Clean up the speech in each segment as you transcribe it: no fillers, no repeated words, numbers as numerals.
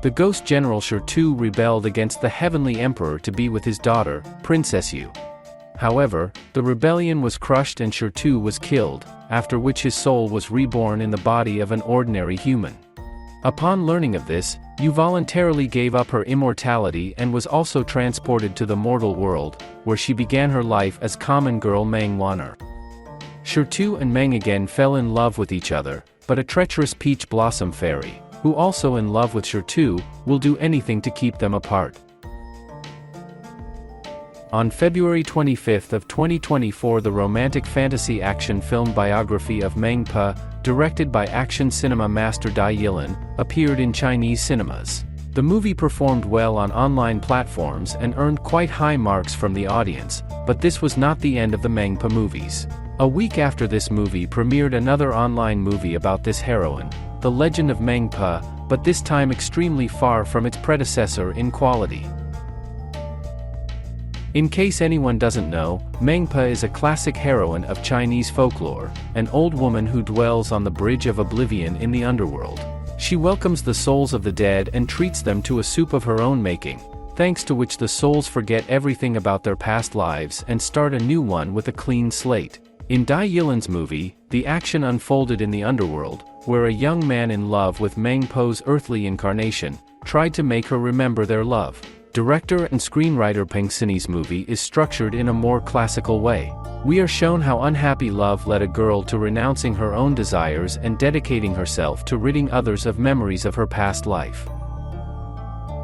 The ghost general Xiao-Jiao rebelled against the heavenly emperor to be with his daughter, Princess Yu. However, the rebellion was crushed and Xiao-Jiao was killed, after which his soul was reborn in the body of an ordinary human. Upon learning of this, Yu voluntarily gave up her immortality and was also transported to the mortal world, where she began her life as common girl Meng Wan'er. Xiao-Jiao and Meng again fell in love with each other, but a treacherous peach blossom fairy, who also in love with Xiao-Jiao, will do anything to keep them apart. On February 25 of 2024, the romantic fantasy action film biography of Meng Po, directed by action cinema master Dai Yilan, appeared in Chinese cinemas. The movie performed well on online platforms and earned quite high marks from the audience, but this was not the end of the Meng Po movies. A week after this movie premiered another online movie about this heroine, The Legend of Meng Po, but this time extremely far from its predecessor in quality. In case anyone doesn't know, Meng Po is a classic heroine of Chinese folklore, an old woman who dwells on the bridge of oblivion in the underworld. She welcomes the souls of the dead and treats them to a soup of her own making, thanks to which the souls forget everything about their past lives and start a new one with a clean slate. In Dai Yilan's movie, the action unfolded in the underworld, where a young man in love with Meng Po's earthly incarnation tried to make her remember their love. Director and screenwriter Peng Xin-Yi's movie is structured in a more classical way. We are shown how unhappy love led a girl to renouncing her own desires and dedicating herself to ridding others of memories of her past life.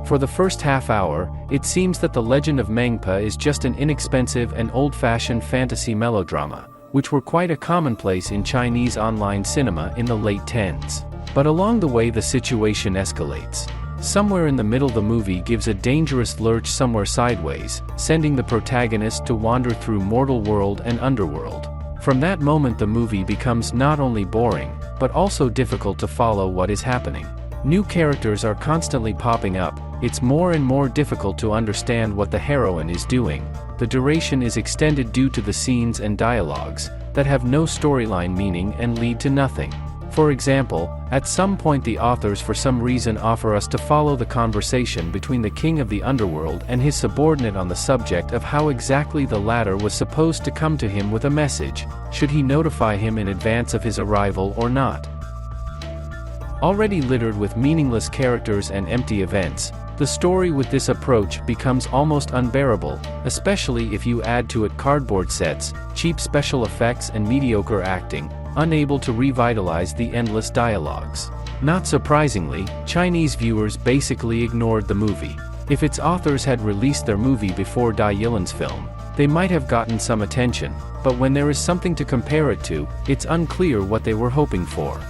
For the first half hour, it seems that The Legend of Meng Po is just an inexpensive and old-fashioned fantasy melodrama, which were quite a commonplace in Chinese online cinema in the late 10s. But along the way the situation escalates. Somewhere in the middle the movie gives a dangerous lurch somewhere sideways, sending the protagonist to wander through mortal world and underworld. From that moment the movie becomes not only boring, but also difficult to follow what is happening. New characters are constantly popping up, it's more and more difficult to understand what the heroine is doing. The duration is extended due to the scenes and dialogues that have no storyline meaning and lead to nothing. For example, at some point the authors for some reason offer us to follow the conversation between the king of the underworld and his subordinate on the subject of how exactly the latter was supposed to come to him with a message, should he notify him in advance of his arrival or not. Already littered with meaningless characters and empty events, the story with this approach becomes almost unbearable, especially if you add to it cardboard sets, cheap special effects and mediocre acting, unable to revitalize the endless dialogues. Not surprisingly, Chinese viewers basically ignored the movie. If its authors had released their movie before Dai Yilan's film, they might have gotten some attention, but when there is something to compare it to, it's unclear what they were hoping for.